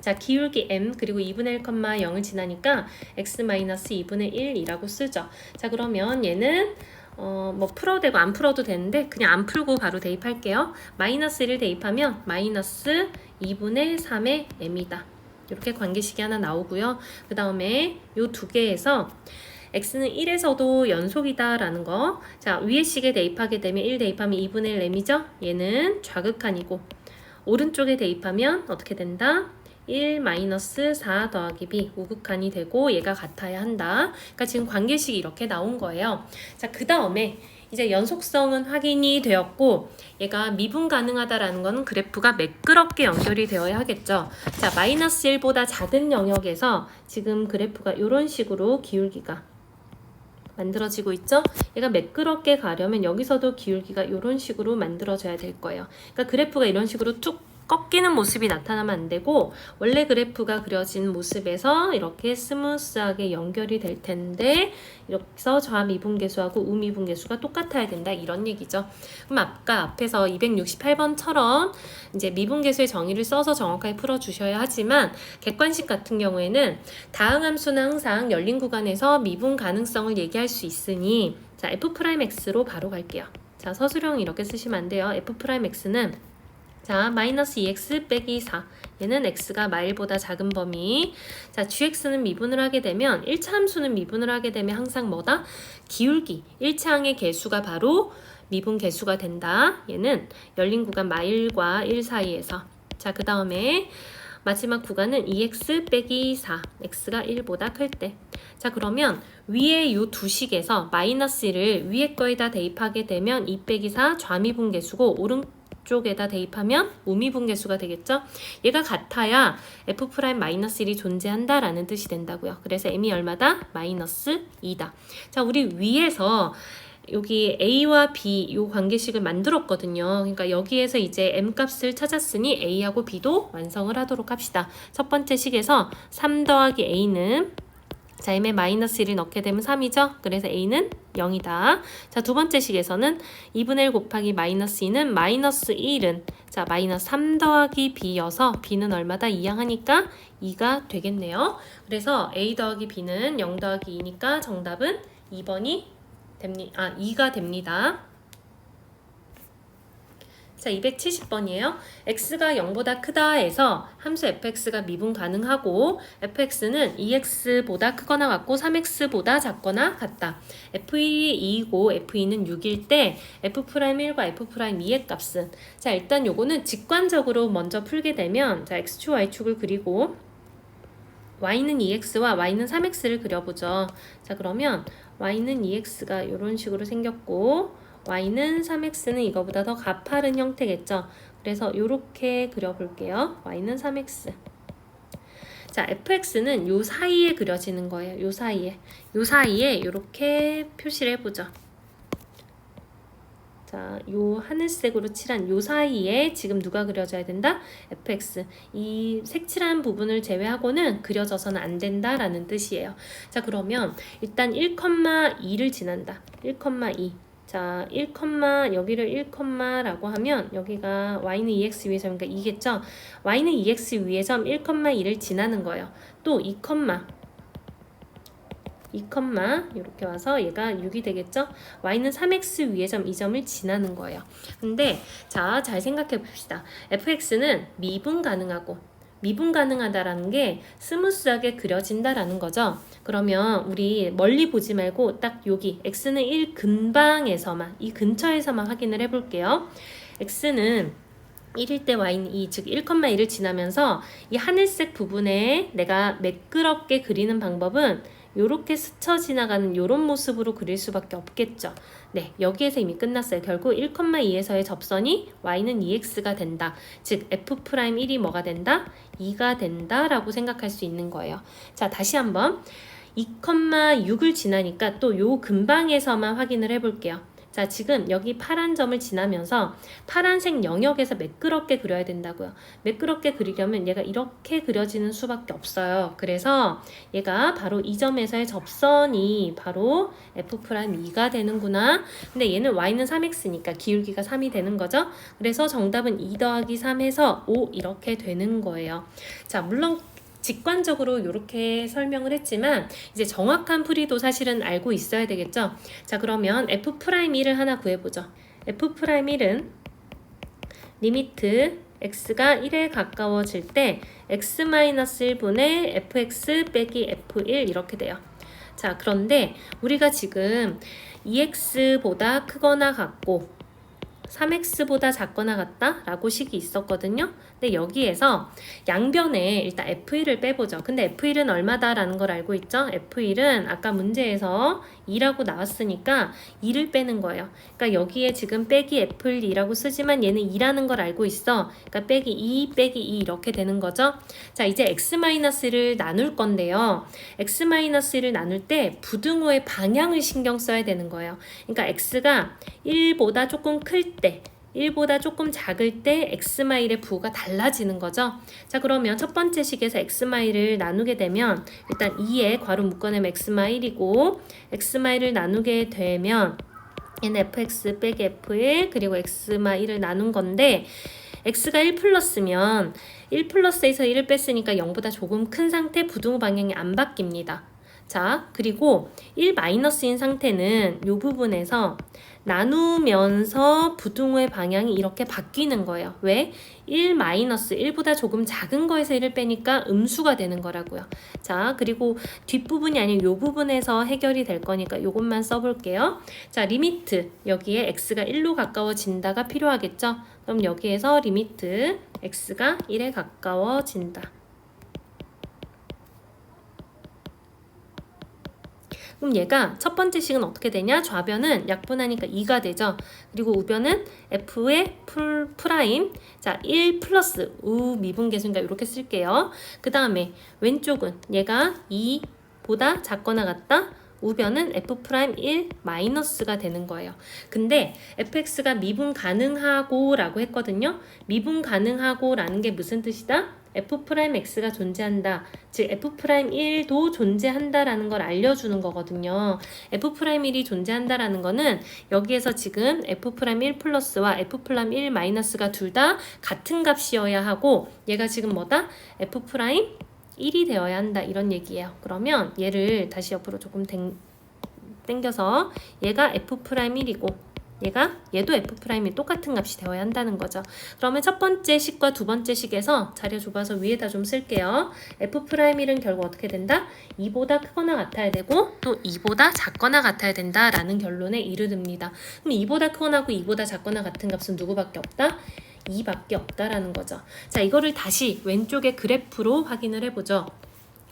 자, 기울기 m 그리고 2분의 1, 0을 지나니까 x-2분의 1이라고 쓰죠. 자, 그러면 얘는 뭐 풀어도 되고 안 풀어도 되는데 그냥 안 풀고 바로 대입할게요. -1을 대입하면 -2분의 3의 m이다. 이렇게 관계식이 하나 나오고요. 그 다음에 요 두 개에서 x는 1에서도 연속이다 라는 거. 자, 위의 식에 대입하게 되면 1 대입하면 2분의 1 m이죠. 얘는 좌극한이고 오른쪽에 대입하면 어떻게 된다? 1-4 더하기 b 우극한이 되고 얘가 같아야 한다. 그러니까 지금 관계식이 이렇게 나온 거예요. 자, 그 다음에 이제 연속성은 확인이 되었고 얘가 미분 가능하다라는 거는 그래프가 매끄럽게 연결이 되어야 하겠죠. 자, -1보다 작은 영역에서 지금 그래프가 이런 식으로 기울기가 만들어지고 있죠. 얘가 매끄럽게 가려면 여기서도 기울기가 이런 식으로 만들어져야 될 거예요. 그러니까 그래프가 이런 식으로 툭 꺾이는 모습이 나타나면 안 되고 원래 그래프가 그려진 모습에서 이렇게 스무스하게 연결이 될 텐데 여기서 좌미분계수하고 우미분계수가 똑같아야 된다 이런 얘기죠. 그럼 아까 앞에서 268번처럼 이제 미분계수의 정의를 써서 정확하게 풀어주셔야 하지만 객관식 같은 경우에는 다항함수는 항상 열린 구간에서 미분 가능성을 얘기할 수 있으니 자, f'x로 바로 갈게요. 자, 서술형 이렇게 쓰시면 안 돼요. f'x는 자, -2x 빼기 4. 얘는 x가 마일보다 작은 범위. 자, gx는 미분을 하게 되면 1차 함수는 미분을 하게 되면 항상 뭐다? 기울기. 1차항의 개수가 바로 미분 개수가 된다. 얘는 열린 구간 마일과 1 사이에서. 자, 그 다음에 마지막 구간은 2x 빼기 4. x가 1보다 클 때. 자, 그러면 위에 요 두 식에서 -1을 위에 거에다 대입하게 되면 2 빼기 4 좌미분계수고 쪽에다 대입하면 우미분계수가 되겠죠. 얘가 같아야 f'-1이 존재한다라는 뜻이 된다고요. 그래서 m이 얼마다? -2다. 자, 우리 위에서 여기 a와 b 요 관계식을 만들었거든요. 그러니까 여기에서 이제 m 값을 찾았으니 a하고 b도 완성을 하도록 합시다. 첫 번째 식에서 3 더하기 a는 자, m에 -1을 넣게 되면 3이죠. 그래서 a는 0이다. 자, 두 번째 식에서는 2분의 1 곱하기 -2는 -1은 자, -3 더하기 b여서 b는 얼마다? 2항하니까 2가 되겠네요. 그래서 a 더하기 b는 0 더하기 2니까 정답은 2번이 됩니다. 2가 됩니다. 자, 270번이에요. x가 0보다 크다 해서 함수 fx가 미분 가능하고 fx는 2x보다 크거나 같고 3x보다 작거나 같다. f1이 2이고 f2는 6일 때 f'1과 f'2의 값은 자, 일단 요거는 직관적으로 먼저 풀게 되면 자, x축 y축을 그리고 y는 2x와 y는 3x를 그려보죠. 자, 그러면 y는 2x가 이런 식으로 생겼고 y는 3x는 이거보다 더 가파른 형태겠죠. 그래서 이렇게 그려볼게요. y는 3x. 자, fx는 요 사이에 그려지는 거예요. 요 사이에. 요 사이에 이렇게 표시를 해보죠. 자, 요 하늘색으로 칠한 요 사이에 지금 누가 그려져야 된다? fx. 이 색칠한 부분을 제외하고는 그려져서는 안 된다라는 뜻이에요. 자, 그러면 일단 1,2를 지난다. 1,2. 자, 여기를 1,라고 하면 여기가 y는 2x 위의 점이니까 2겠죠? y는 2x 위의 점 1,2를 지나는 거예요. 또 2, 2, 이렇게 와서 얘가 6이 되겠죠? y는 3x 위의 점 이 점을 지나는 거예요. 근데 자, 잘 생각해 봅시다. fx는 미분 가능하다라는 게 스무스하게 그려진다라는 거죠. 그러면 우리 멀리 보지 말고 딱 여기 x는 1 근방에서만, 이 근처에서만 확인을 해볼게요. x는 1일 때 y는 2, 즉 1,1을 지나면서 이 하늘색 부분에 내가 매끄럽게 그리는 방법은 요렇게 스쳐 지나가는 요런 모습으로 그릴 수밖에 없겠죠. 네, 여기에서 이미 끝났어요. 결국 1,2에서의 접선이 y는 2x가 된다. 즉 f'1이 뭐가 된다? 2가 된다 라고 생각할 수 있는 거예요. 자, 다시 한번 2,6을 지나니까 또 요 근방에서만 확인을 해볼게요. 자, 지금 여기 파란 점을 지나면서 파란색 영역에서 매끄럽게 그려야 된다고요. 매끄럽게 그리려면 얘가 이렇게 그려지는 수밖에 없어요. 그래서 얘가 바로 이 점에서의 접선이 바로 f'2가 되는구나. 근데 얘는 y는 3x니까 기울기가 3이 되는 거죠. 그래서 정답은 2 더하기 3 해서 5 이렇게 되는 거예요. 자, 물론 직관적으로 이렇게 설명을 했지만 이제 정확한 풀이도 사실은 알고 있어야 되겠죠. 자, 그러면 f'1을 하나 구해보죠. f'1은 리미트 x가 1에 가까워질 때 x-1분의 fx 빼기 f1 이렇게 돼요. 자, 그런데 우리가 지금 2x보다 크거나 같고 3x보다 작거나 같다 라고 식이 있었거든요. 근데 여기에서 양변에 일단 f1을 빼보죠. 근데 f1은 얼마다 라는 걸 알고 있죠? f1은 아까 문제에서 2라고 나왔으니까 2를 빼는 거예요. 그러니까 여기에 지금 빼기 f1이라고 쓰지만 얘는 2라는 걸 알고 있어. 그러니까 빼기 2 빼기 2 이렇게 되는 거죠. 자, 이제 x-를 나눌 건데요. x-를 나눌 때 부등호의 방향을 신경 써야 되는 거예요. 그러니까 x가 1보다 조금 클 때 1보다 조금 작을 때 x마일의 부호가 달라지는 거죠. 자, 그러면 첫 번째 식에서 x마일을 나누게 되면 일단 2에 괄호 묶어내면 x마일이고 x마일을 나누게 되면 얘는 fx 빼기 f1 그리고 x마일을 나눈 건데 x가 1 플러스면 1 플러스에서 1을 뺐으니까 0보다 조금 큰 상태 부등호 방향이 안 바뀝니다. 자, 그리고 1 마이너스인 상태는 이 부분에서 나누면서 부등호의 방향이 이렇게 바뀌는 거예요. 왜? 1 마이너스 1보다 조금 작은 거에서 1을 빼니까 음수가 되는 거라고요. 자, 그리고 뒷부분이 아닌 이 부분에서 해결이 될 거니까 이것만 써볼게요. 자, 리미트 여기에 x가 1로 가까워진다가 필요하겠죠? 그럼 여기에서 리미트 x가 1에 가까워진다. 그럼 얘가 첫 번째 식은 어떻게 되냐? 좌변은 약분하니까 2가 되죠. 그리고 우변은 f의 프라임. 자, 1 플러스 우 미분계수니까 이렇게 쓸게요. 그 다음에 왼쪽은 얘가 2보다 작거나 같다. 우변은 f'1 마이너스가 되는 거예요. 근데 fx가 미분 가능하고 라고 했거든요. 미분 가능하고 라는 게 무슨 뜻이다? f'x가 존재한다. 즉 f'1도 존재한다라는 걸 알려주는 거거든요. f'1이 존재한다라는 거는 여기에서 지금 f'1 플러스와 f'1 마이너스가 둘 다 같은 값이어야 하고 얘가 지금 뭐다? f'1이 되어야 한다 이런 얘기예요. 그러면 얘를 다시 옆으로 조금 당겨서 얘가 f'1이고 얘도 f'이 똑같은 값이 되어야 한다는 거죠. 그러면 첫 번째 식과 두 번째 식에서 자료 좁아서 위에다 좀 쓸게요. f'일은 결국 어떻게 된다? 2보다 크거나 같아야 되고 또 2보다 작거나 같아야 된다라는 결론에 이르릅니다. 그럼 2보다 크거나 하고 2보다 작거나 같은 값은 누구밖에 없다? 2밖에 없다라는 거죠. 자, 이거를 다시 왼쪽의 그래프로 확인을 해보죠.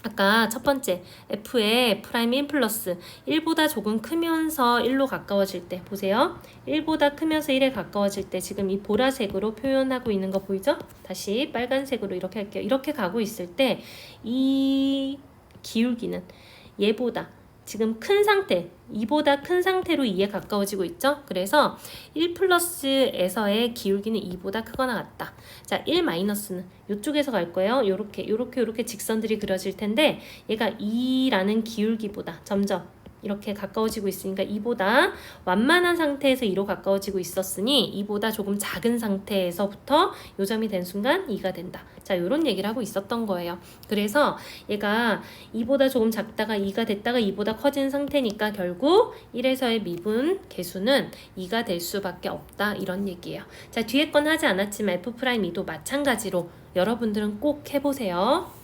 아까 첫 번째 f의 프라임 1 플러스 1보다 조금 크면서 1로 가까워질 때 보세요. 1보다 크면서 1에 가까워질 때 지금 이 보라색으로 표현하고 있는 거 보이죠? 다시 빨간색으로 이렇게 할게요. 이렇게 가고 있을 때 이 기울기는 얘보다 지금 큰 상태, 2보다 큰 상태로 2에 가까워지고 있죠? 그래서 1 플러스에서의 기울기는 2보다 크거나 같다. 자, 1 마이너스는 이쪽에서 갈 거예요. 요렇게 직선들이 그려질 텐데 얘가 2라는 기울기보다 점점 이렇게 가까워지고 있으니까 2보다 완만한 상태에서 2로 가까워지고 있었으니 2보다 조금 작은 상태에서부터 요점이 된 순간 2가 된다. 자, 요런 얘기를 하고 있었던 거예요. 그래서 얘가 2보다 조금 작다가 2가 됐다가 2보다 커진 상태니까 결국 1에서의 미분 계수는 2가 될 수밖에 없다. 이런 얘기예요. 자, 뒤에 건 하지 않았지만 F'2도 마찬가지로 여러분들은 꼭 해보세요.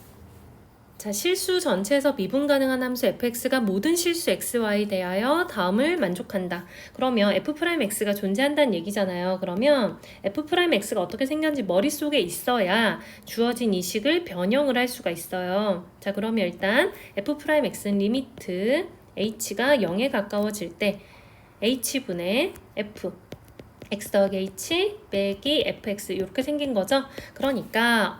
자, 실수 전체에서 미분 가능한 함수 fx가 모든 실수 xy에 대하여 다음을 만족한다. 그러면 f'x가 존재한다는 얘기잖아요. 그러면 f'x가 어떻게 생겼는지 머릿속에 있어야 주어진 이 식을 변형을 할 수가 있어요. 자, 그러면 일단 f'x는 리미트 h가 0에 가까워질 때 h분의 f x 더하기 h 빼기 fx 이렇게 생긴 거죠. 그러니까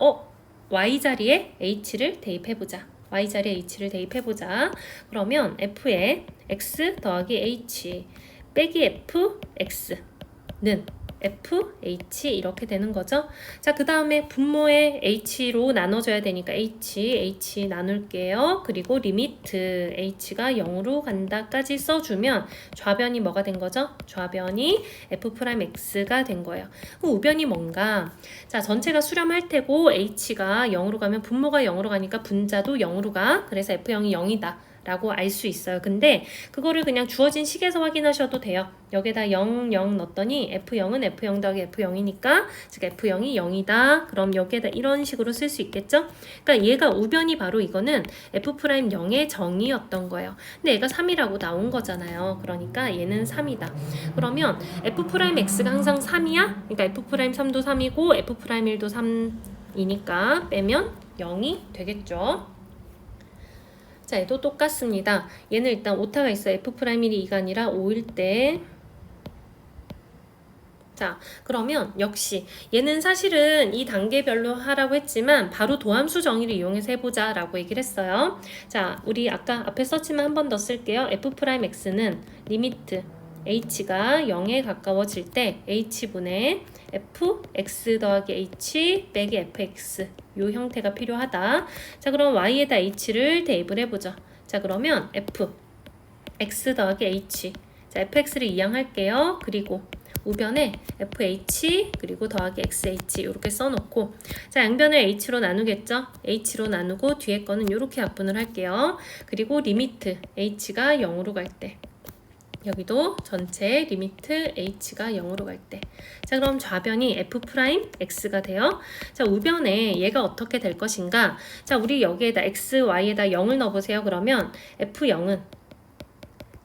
y자리에 h를 대입해보자. y자리에 h를 대입해보자. 그러면 f에 x 더하기 h 빼기 fx는 fh 이렇게 되는 거죠. 자, 그 다음에 분모에 h로 나눠줘야 되니까 h 나눌게요. 그리고 리미트 h가 0으로 간다까지 써주면 좌변이 뭐가 된 거죠? 좌변이 f'x가 된 거예요. 우변이 뭔가? 자, 전체가 수렴할 테고 h가 0으로 가면 분모가 0으로 가니까 분자도 0으로 가. 그래서 f0이 0이다. 라고 알 수 있어요. 근데 그거를 그냥 주어진 식에서 확인하셔도 돼요. 여기다 0, 0 넣었더니 F0은 F0 더하기 F0이니까 즉 F0이 0이다. 그럼 여기에다 이런 식으로 쓸 수 있겠죠? 그러니까 얘가 우변이 바로 이거는 F'0의 정의였던 거예요. 근데 얘가 3이라고 나온 거잖아요. 그러니까 얘는 3이다. 그러면 F'X가 항상 3이야? 그러니까 F'3도 3이고 F'1도 3이니까 빼면 0이 되겠죠. 자, 얘도 똑같습니다. 얘는 일단 오타가 있어요. F'1이 2가 아니라 5일 때. 자, 그러면 역시 얘는 사실은 이 단계별로 하라고 했지만 바로 도함수 정의를 이용해서 해보자 라고 얘기를 했어요. 자, 우리 아까 앞에 썼지만 한 번 더 쓸게요. F'X는 리미트 h가 0에 가까워질 때 h분의 fx 더하기 h 빼기 fx 요 형태가 필요하다. 자, 그럼 y에다 h를 대입을 해보죠. 자, 그러면 f x 더하기 h 자, fx를 이항할게요. 그리고 우변에 fh 그리고 더하기 xh 이렇게 써놓고 자, 양변을 h로 나누겠죠. h로 나누고 뒤에 거는 이렇게 약분을 할게요. 그리고 리미트 h가 0으로 갈 때 여기도 전체 리미트 h가 0으로 갈 때. 자, 그럼 좌변이 f'x가 돼요. 자, 우변에 얘가 어떻게 될 것인가? 자, 우리 여기에다 x, y에다 0을 넣어보세요. 그러면 f0은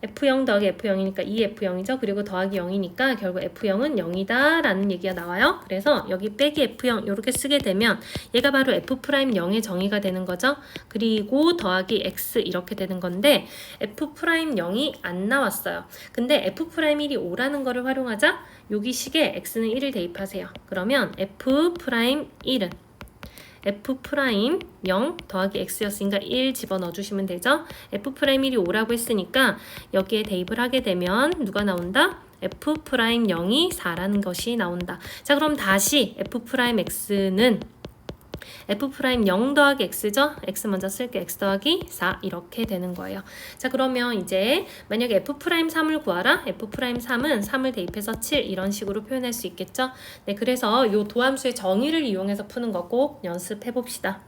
f0 더하기 f0이니까 2f0이죠. 그리고 더하기 0이니까 결국 f0은 0이다 라는 얘기가 나와요. 그래서 여기 빼기 f0 이렇게 쓰게 되면 얘가 바로 f'0의 정의가 되는 거죠. 그리고 더하기 x 이렇게 되는 건데 f'0이 안 나왔어요. 근데 f'1이 5라는 거를 활용하자 여기 식에 x는 1을 대입하세요. 그러면 f'1은 f'0 더하기 x였으니까 1 집어넣어주시면 되죠. f'1이 5라고 했으니까 여기에 대입을 하게 되면 누가 나온다? f'0이 4라는 것이 나온다. 자, 그럼 다시 f'x는 f'0 더하기 x죠? x 먼저 쓸게 x 더하기 4 이렇게 되는 거예요. 자, 그러면 이제 만약에 f'3을 구하라. f'3은 3을 대입해서 7 이런 식으로 표현할 수 있겠죠? 네, 그래서 이 도함수의 정의를 이용해서 푸는 거 꼭 연습해 봅시다.